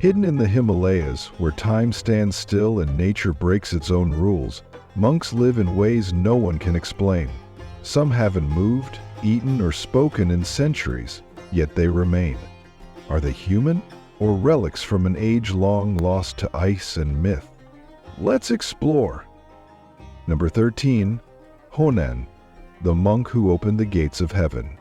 Hidden in the Himalayas, where time stands still and nature breaks its own rules, monks live in ways no one can explain. Some haven't moved, eaten, or spoken in centuries, yet they remain. Are they human, or relics from an age long lost to ice and myth? Let's explore. Number 13. Honan, the monk who opened the gates of heaven.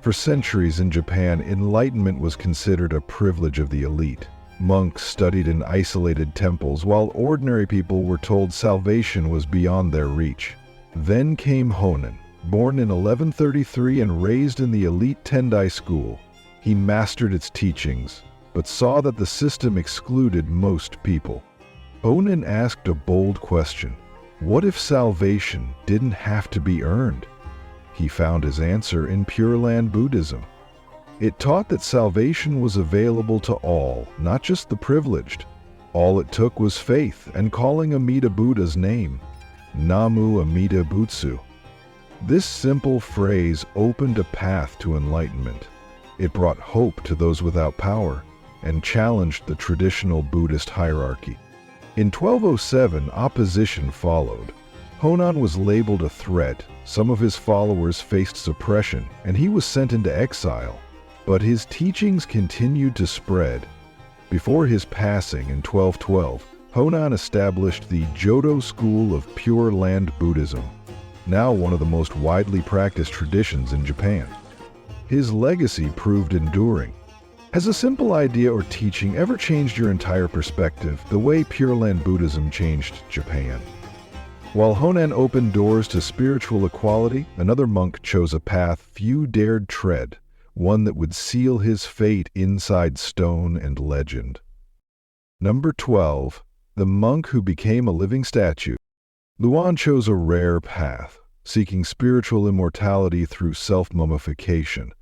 For centuries in Japan, enlightenment was considered a privilege of the elite. Monks studied in isolated temples, while ordinary people were told salvation was beyond their reach. Then came Honan, born in 1133 and raised in the elite Tendai school. He mastered its teachings, but saw that the system excluded most people. Honan asked a bold question: what if salvation didn't have to be earned? He found his answer in Pure Land Buddhism. It taught that salvation was available to all, not just the privileged. All it took was faith and calling Amida Buddha's name, Namu Amida Butsu. This simple phrase opened a path to enlightenment. It brought hope to those without power and challenged the traditional Buddhist hierarchy. In 1207, opposition followed. Honan was labeled a threat, some of his followers faced suppression, and he was sent into exile. But his teachings continued to spread. Before his passing in 1212, Honan established the Jodo school of Pure Land Buddhism, now one of the most widely practiced traditions in Japan. His legacy proved enduring. Has a simple idea or teaching ever changed your entire perspective, the way Pure Land Buddhism changed Japan? While Honan opened doors to spiritual equality, another monk chose a path few dared tread, one that would seal his fate inside stone and legend. Number 12. The monk who became a living statue. Luang chose a rare path, seeking spiritual immortality through self-mummification.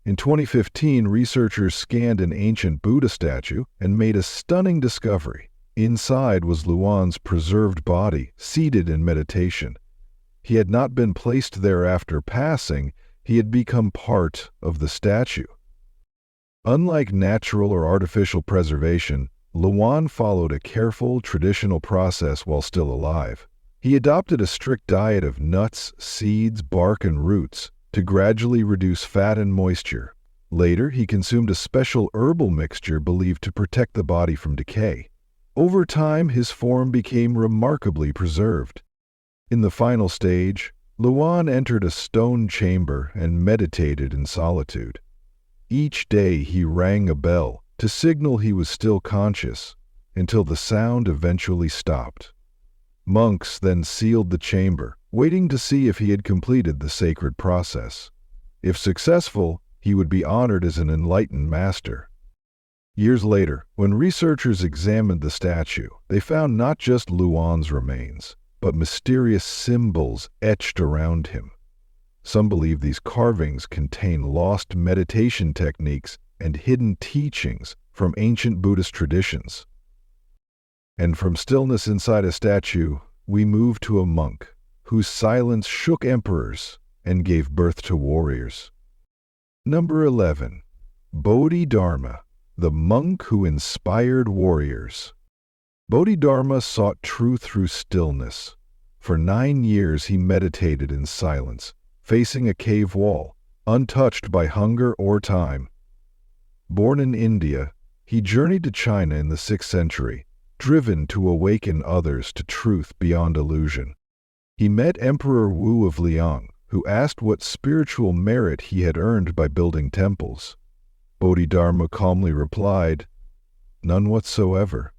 In 2015, researchers scanned an ancient Buddha statue and made a stunning discovery. Inside was Luang's preserved body, seated in meditation. He had not been placed there after passing, he had become part of the statue. Unlike natural or artificial preservation, Luang followed a careful, traditional process while still alive. He adopted a strict diet of nuts, seeds, bark, and roots to gradually reduce fat and moisture. Later, he consumed a special herbal mixture believed to protect the body from decay. Over time, his form became remarkably preserved. In the final stage, Luang entered a stone chamber and meditated in solitude. Each day he rang a bell to signal he was still conscious, until the sound eventually stopped. Monks then sealed the chamber, waiting to see if he had completed the sacred process. If successful, he would be honored as an enlightened master. Years later, when researchers examined the statue, they found not just Luang's remains, but mysterious symbols etched around him. Some believe these carvings contain lost meditation techniques and hidden teachings from ancient Buddhist traditions. And from stillness inside a statue, we move to a monk whose silence shook emperors and gave birth to warriors. Number 11. Bodhidharma, the monk who inspired warriors. Bodhidharma sought truth through stillness. For 9 years he meditated in silence, facing a cave wall, untouched by hunger or time. Born in India, he journeyed to China in the 6th century, driven to awaken others to truth beyond illusion. He met Emperor Wu of Liang, who asked what spiritual merit he had earned by building temples. Bodhidharma calmly replied, "None whatsoever."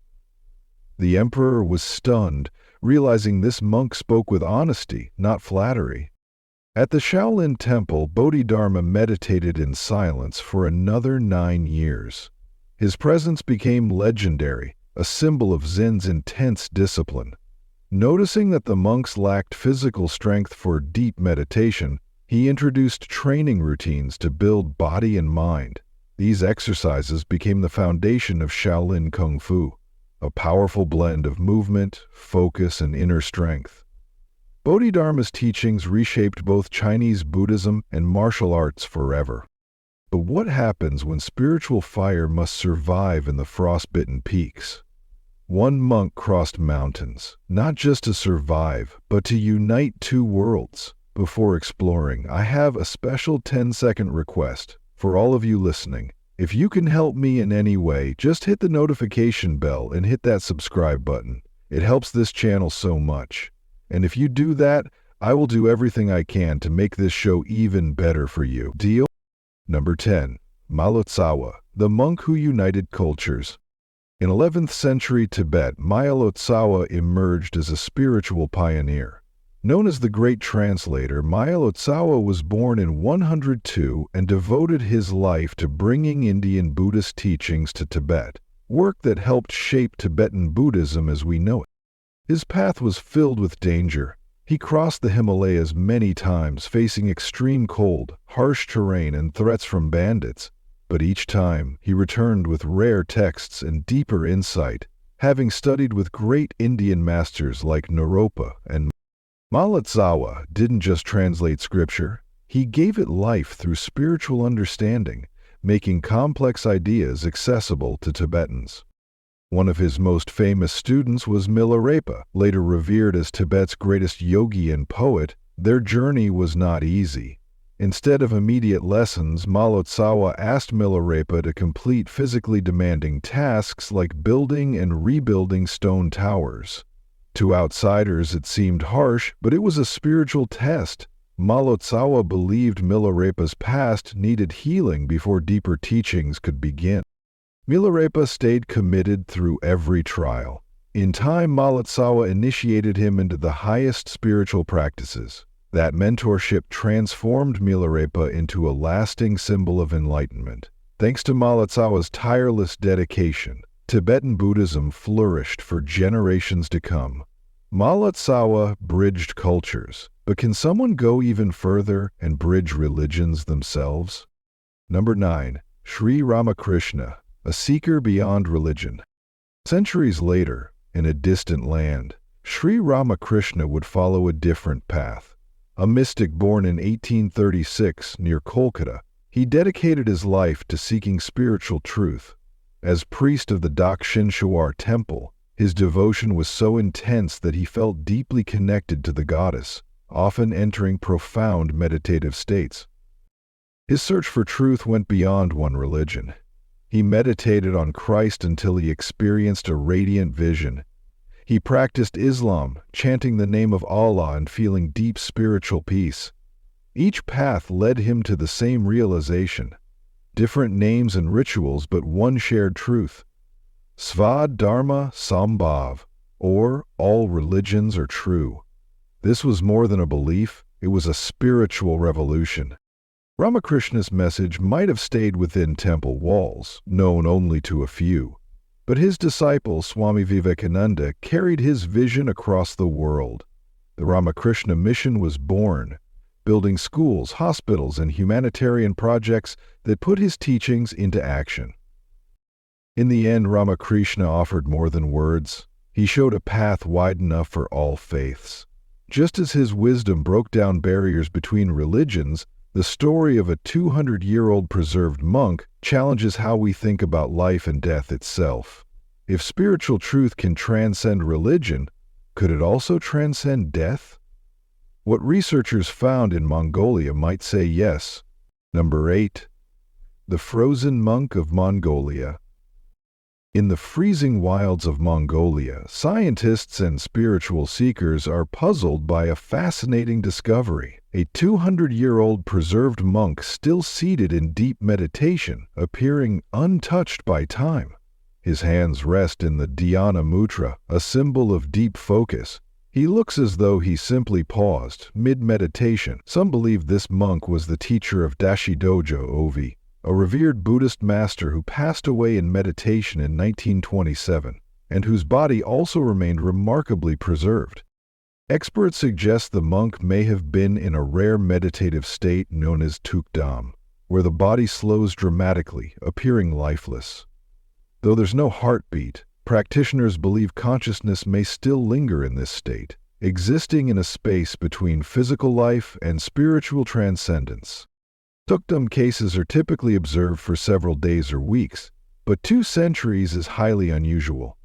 The emperor was stunned, realizing this monk spoke with honesty, not flattery. At the Shaolin Temple, Bodhidharma meditated in silence for another 9 years. His presence became legendary, a symbol of Zen's intense discipline. Noticing that the monks lacked physical strength for deep meditation, he introduced training routines to build body and mind. These exercises became the foundation of Shaolin Kung Fu, a powerful blend of movement, focus, and inner strength. Bodhidharma's teachings reshaped both Chinese Buddhism and martial arts forever. But what happens when spiritual fire must survive in the frostbitten peaks? One monk crossed mountains, not just to survive, but to unite two worlds. Before exploring, I have a special 10-second request for all of you listening. If you can help me in any way, just hit the notification bell and hit that subscribe button. It helps this channel so much. And if you do that, I will do everything I can to make this show even better for you. Deal? Number 10. Maalotsawa, the monk who united cultures. In 11th century Tibet, Maalotsawa emerged as a spiritual pioneer. Known as the Great Translator, Maalotsawa was born in 102 and devoted his life to bringing Indian Buddhist teachings to Tibet, work that helped shape Tibetan Buddhism as we know it. His path was filled with danger. He crossed the Himalayas many times, facing extreme cold, harsh terrain, and threats from bandits. But each time, he returned with rare texts and deeper insight, having studied with great Indian masters like Naropa and Maalotsawa didn't just translate scripture, he gave it life through spiritual understanding, making complex ideas accessible to Tibetans. One of his most famous students was Milarepa, later revered as Tibet's greatest yogi and poet. Their journey was not easy. Instead of immediate lessons, Maalotsawa asked Milarepa to complete physically demanding tasks like building and rebuilding stone towers. To outsiders it seemed harsh, but it was a spiritual test. Maalotsawa believed Milarepa's past needed healing before deeper teachings could begin. Milarepa stayed committed through every trial. In time, Maalotsawa initiated him into the highest spiritual practices. That mentorship transformed Milarepa into a lasting symbol of enlightenment. Thanks to Maalotsawa's tireless dedication, Tibetan Buddhism flourished for generations to come. Maalotsawa bridged cultures, but can someone go even further and bridge religions themselves? Number 9. Shri Ramakrishna, a seeker beyond religion. Centuries later, in a distant land, Shri Ramakrishna would follow a different path. A mystic born in 1836 near Kolkata, he dedicated his life to seeking spiritual truth. As priest of the Dakshineshwar temple, his devotion was so intense that he felt deeply connected to the goddess, often entering profound meditative states. His search for truth went beyond one religion. He meditated on Christ until he experienced a radiant vision. He practiced Islam, chanting the name of Allah and feeling deep spiritual peace. Each path led him to the same realization. Different names and rituals, but one shared truth. Sva Dharma Sambhav, or all religions are true. This was more than a belief, it was a spiritual revolution. Ramakrishna's message might have stayed within temple walls, known only to a few. But his disciple Swami Vivekananda carried his vision across the world. The Ramakrishna mission was born, building schools, hospitals, and humanitarian projects that put his teachings into action. In the end, Ramakrishna offered more than words. He showed a path wide enough for all faiths. Just as his wisdom broke down barriers between religions, the story of a 200-year-old preserved monk challenges how we think about life and death itself. If spiritual truth can transcend religion, could it also transcend death? What researchers found in Mongolia might say yes. Number 8. The Frozen Monk of Mongolia. In the freezing wilds of Mongolia, scientists and spiritual seekers are puzzled by a fascinating discovery. A 200-year-old preserved monk still seated in deep meditation, appearing untouched by time. His hands rest in the Dhyana Mudra, a symbol of deep focus. He looks as though he simply paused, mid-meditation. Some believe this monk was the teacher of Dashidojo Ovi, a revered Buddhist master who passed away in meditation in 1927, and whose body also remained remarkably preserved. Experts suggest the monk may have been in a rare meditative state known as tukdam, where the body slows dramatically, appearing lifeless. Though there's no heartbeat, practitioners believe consciousness may still linger in this state, existing in a space between physical life and spiritual transcendence. Tukdum cases are typically observed for several days or weeks, but 2 centuries is highly unusual.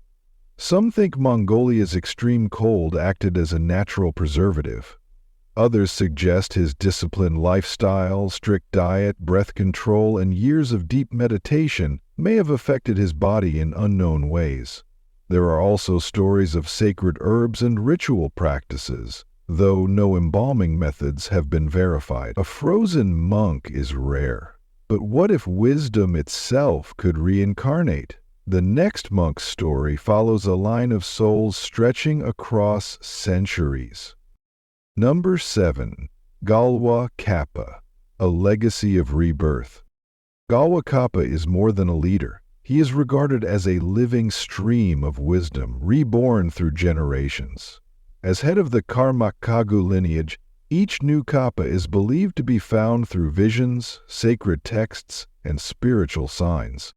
Some think Mongolia's extreme cold acted as a natural preservative. Others suggest his disciplined lifestyle, strict diet, breath control, and years of deep meditation may have affected his body in unknown ways. There are also stories of sacred herbs and ritual practices, though no embalming methods have been verified. A frozen monk is rare. But what if wisdom itself could reincarnate? The next monk's story follows a line of souls stretching across centuries. Number 7. Galwa Kapa, a legacy of rebirth. Galwa Kapa is more than a leader. He is regarded as a living stream of wisdom, reborn through generations. As head of the Karmakagu lineage, each new Kapa is believed to be found through visions, sacred texts, and spiritual signs.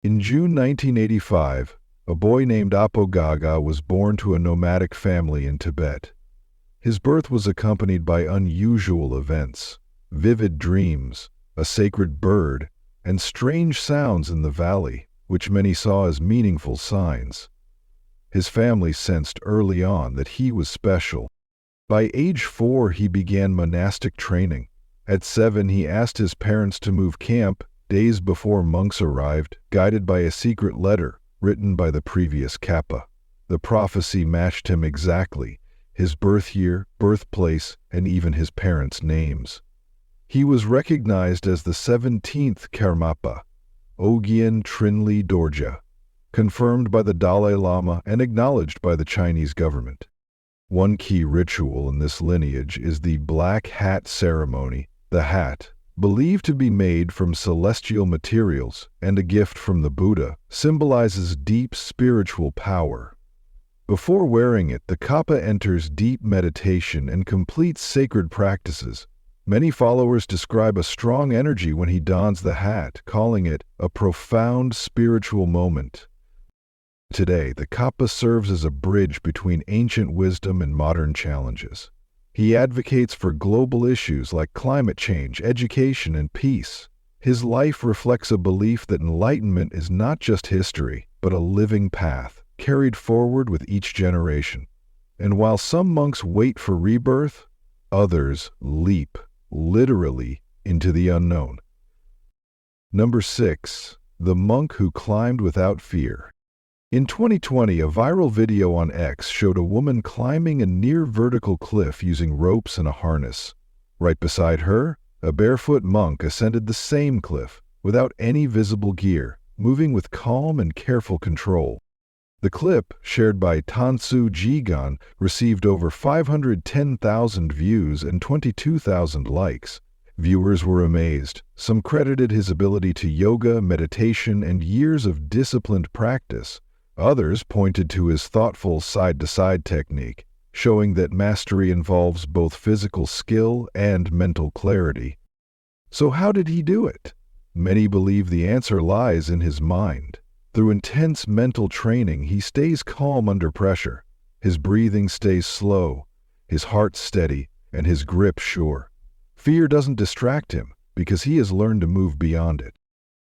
In June 1985, a boy named Apogaga was born to a nomadic family in Tibet. His birth was accompanied by unusual events, vivid dreams, a sacred bird, and strange sounds in the valley, which many saw as meaningful signs. His family sensed early on that he was special. By age 4, he began monastic training. At 7, he asked his parents to move camp days before monks arrived, guided by a secret letter written by the previous Kappa. The prophecy matched him exactly: his birth year, birthplace, and even his parents' names. He was recognized as the 17th Karmapa, Ogyen Trinli Dorje, confirmed by the Dalai Lama and acknowledged by the Chinese government. One key ritual in this lineage is the Black Hat ceremony. The hat, believed to be made from celestial materials and a gift from the Buddha, symbolizes deep spiritual power. Before wearing it, the Kappa enters deep meditation and completes sacred practices. Many followers describe a strong energy when he dons the hat, calling it a profound spiritual moment. Today, the Kappa serves as a bridge between ancient wisdom and modern challenges. He advocates for global issues like climate change, education, and peace. His life reflects a belief that enlightenment is not just history, but a living path, carried forward with each generation. And while some monks wait for rebirth, others leap, literally, into the unknown. Number 6. The monk who climbed without fear. In 2020, a viral video on X showed a woman climbing a near-vertical cliff using ropes and a harness. Right beside her, a barefoot monk ascended the same cliff, without any visible gear, moving with calm and careful control. The clip, shared by Tansu Jigan, received over 510,000 views and 22,000 likes. Viewers were amazed. Some credited his ability to yoga, meditation, and years of disciplined practice. Others pointed to his thoughtful side-to-side technique, showing that mastery involves both physical skill and mental clarity. So how did he do it? Many believe the answer lies in his mind. Through intense mental training, he stays calm under pressure. His breathing stays slow, his heart steady, and his grip sure. Fear doesn't distract him, because he has learned to move beyond it.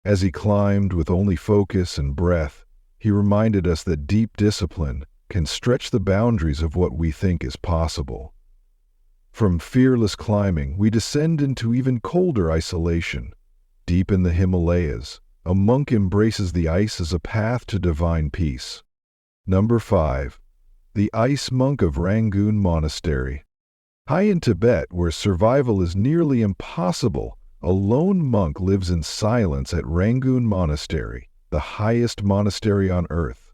As he climbed with only focus and breath, he reminded us that deep discipline can stretch the boundaries of what we think is possible. From fearless climbing, we descend into even colder isolation. Deep in the Himalayas, a monk embraces the ice as a path to divine peace. Number 5. The Ice Monk of Rangoon Monastery. High in Tibet, where survival is nearly impossible, a lone monk lives in silence at Rangoon Monastery, the highest monastery on earth.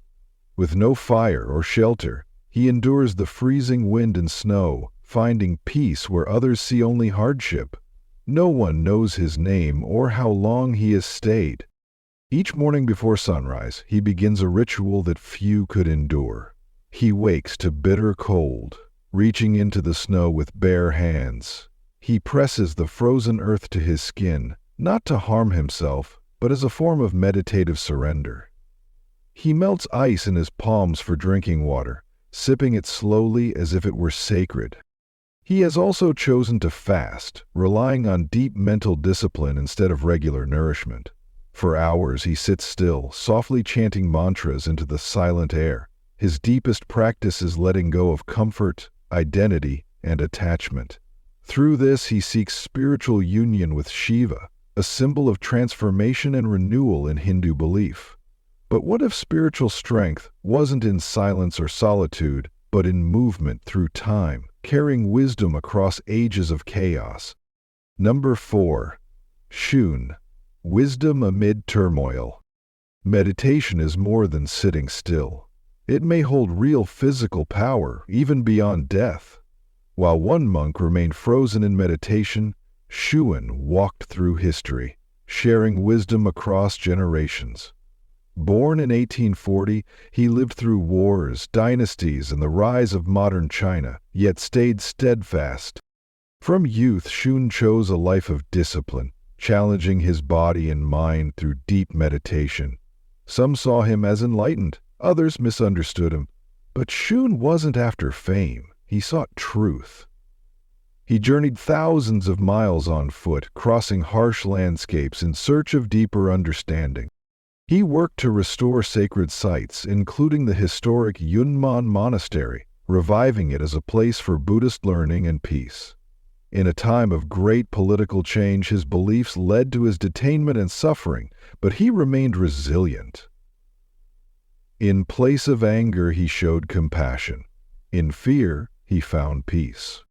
With no fire or shelter, he endures the freezing wind and snow, finding peace where others see only hardship. No one knows his name or how long he has stayed. Each morning before sunrise, he begins a ritual that few could endure. He wakes to bitter cold, reaching into the snow with bare hands. He presses the frozen earth to his skin, not to harm himself, but as a form of meditative surrender. He melts ice in his palms for drinking water, sipping it slowly as if it were sacred. He has also chosen to fast, relying on deep mental discipline instead of regular nourishment. For hours he sits still, softly chanting mantras into the silent air. His deepest practice is letting go of comfort, identity, and attachment. Through this he seeks spiritual union with Shiva, a symbol of transformation and renewal in Hindu belief. But what if spiritual strength wasn't in silence or solitude, but in movement through time, carrying wisdom across ages of chaos? Number 4. Shuun. Wisdom amid turmoil. Meditation is more than sitting still. It may hold real physical power, even beyond death. While one monk remained frozen in meditation, Shuun walked through history, sharing wisdom across generations. Born in 1840, he lived through wars, dynasties, and the rise of modern China, yet stayed steadfast. From youth, Shuun chose a life of discipline, challenging his body and mind through deep meditation. Some saw him as enlightened, others misunderstood him. But Shuun wasn't after fame, he sought truth. He journeyed thousands of miles on foot, crossing harsh landscapes in search of deeper understanding. He worked to restore sacred sites, including the historic Yunnan Monastery, reviving it as a place for Buddhist learning and peace. In a time of great political change, his beliefs led to his detainment and suffering, but he remained resilient. In place of anger, he showed compassion. In fear, he found peace.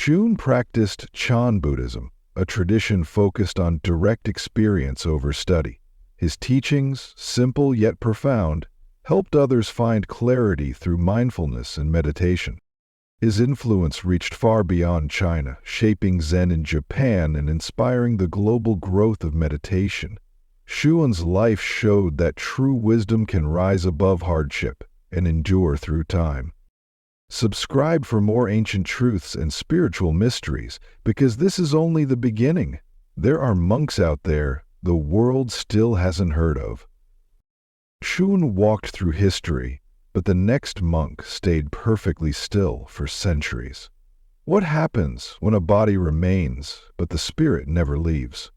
Shuun practiced Chan Buddhism, a tradition focused on direct experience over study. His teachings, simple yet profound, helped others find clarity through mindfulness and meditation. His influence reached far beyond China, shaping Zen in Japan and inspiring the global growth of meditation. Shuun's life showed that true wisdom can rise above hardship and endure through time. Subscribe for more ancient truths and spiritual mysteries, because this is only the beginning. There are monks out there the world still hasn't heard of. Shuun walked through history, but the next monk stayed perfectly still for centuries. What happens when a body remains, but the spirit never leaves?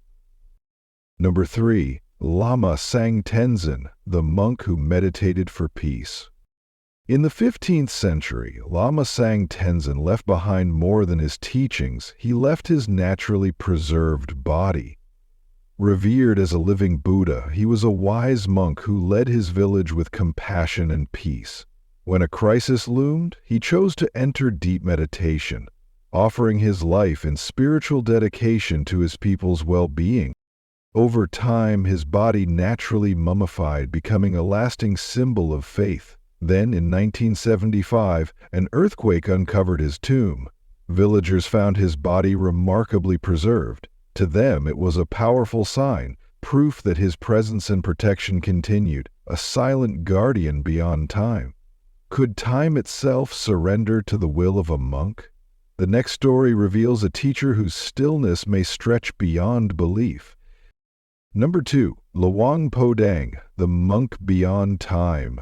Number 3. Lama sang Tenzin, the monk who meditated for peace. In the 15th century, Lama sang Tenzin left behind more than his teachings. He left his naturally preserved body. Revered as a living Buddha, he was a wise monk who led his village with compassion and peace. When a crisis loomed, he chose to enter deep meditation, offering his life in spiritual dedication to his people's well-being. Over time, his body naturally mummified, becoming a lasting symbol of faith. Then, in 1975, an earthquake uncovered his tomb. Villagers found his body remarkably preserved. To them, it was a powerful sign, proof that his presence and protection continued, a silent guardian beyond time. Could time itself surrender to the will of a monk? The next story reveals a teacher whose stillness may stretch beyond belief. Number 2. Luang Podang, the monk beyond time.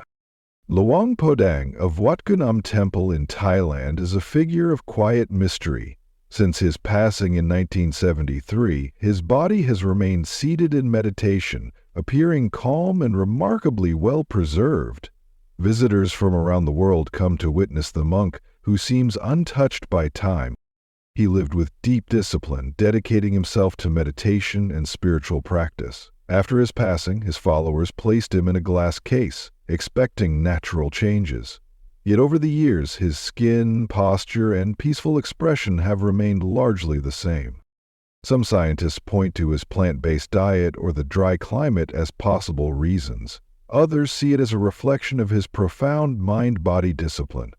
Luang Podang of Wat Gunam Temple in Thailand is a figure of quiet mystery. Since his passing in 1973, his body has remained seated in meditation, appearing calm and remarkably well preserved. Visitors from around the world come to witness the monk, who seems untouched by time. He lived with deep discipline, dedicating himself to meditation and spiritual practice. After his passing, his followers placed him in a glass case, expecting natural changes. Yet over the years, his skin, posture, and peaceful expression have remained largely the same. Some scientists point to his plant-based diet or the dry climate as possible reasons. Others see it as a reflection of his profound mind-body discipline.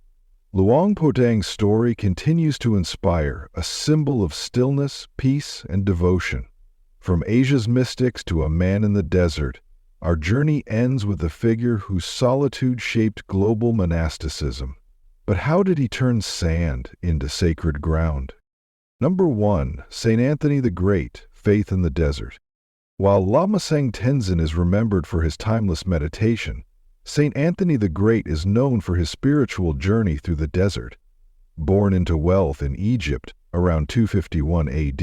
Luang Podang's story continues to inspire, a symbol of stillness, peace, and devotion. From Asia's mystics to a man in the desert, our journey ends with a figure whose solitude shaped global monasticism. But how did he turn sand into sacred ground? Number 1. St. Anthony the Great, Faith in the Desert. While Lama sang Tenzin is remembered for his timeless meditation, St. Anthony the Great is known for his spiritual journey through the desert. Born into wealth in Egypt around 251 AD,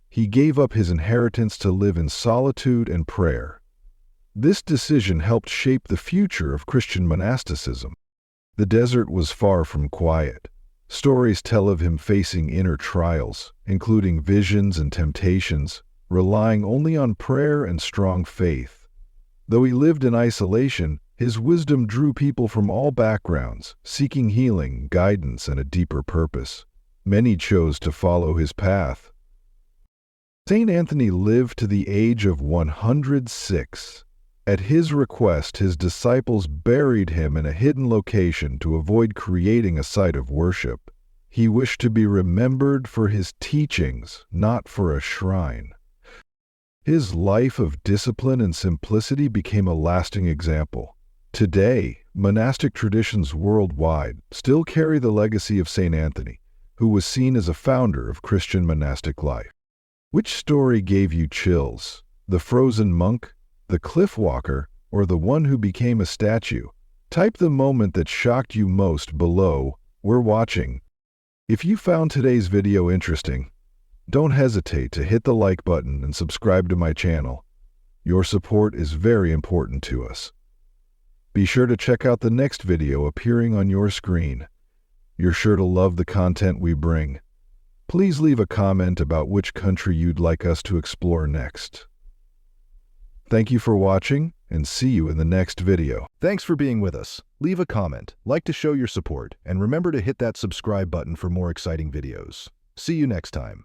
he gave up his inheritance to live in solitude and prayer. This decision helped shape the future of Christian monasticism. The desert was far from quiet. Stories tell of him facing inner trials, including visions and temptations, relying only on prayer and strong faith. Though he lived in isolation, his wisdom drew people from all backgrounds, seeking healing, guidance, and a deeper purpose. Many chose to follow his path. Saint Anthony lived to the age of 106. At his request, his disciples buried him in a hidden location to avoid creating a site of worship. He wished to be remembered for his teachings, not for a shrine. His life of discipline and simplicity became a lasting example. Today, monastic traditions worldwide still carry the legacy of Saint Anthony, who was seen as a founder of Christian monastic life. Which story gave you chills? The frozen monk, the cliff walker, or the one who became a statue? Type the moment that shocked you most below. We're watching. If you found today's video interesting, don't hesitate to hit the like button and subscribe to my channel. Your support is very important to us. Be sure to check out the next video appearing on your screen. You're sure to love the content we bring. Please leave a comment about which country you'd like us to explore next. Thank you for watching, and see you in the next video. Thanks for being with us. Leave a comment, like to show your support, and remember to hit that subscribe button for more exciting videos. See you next time.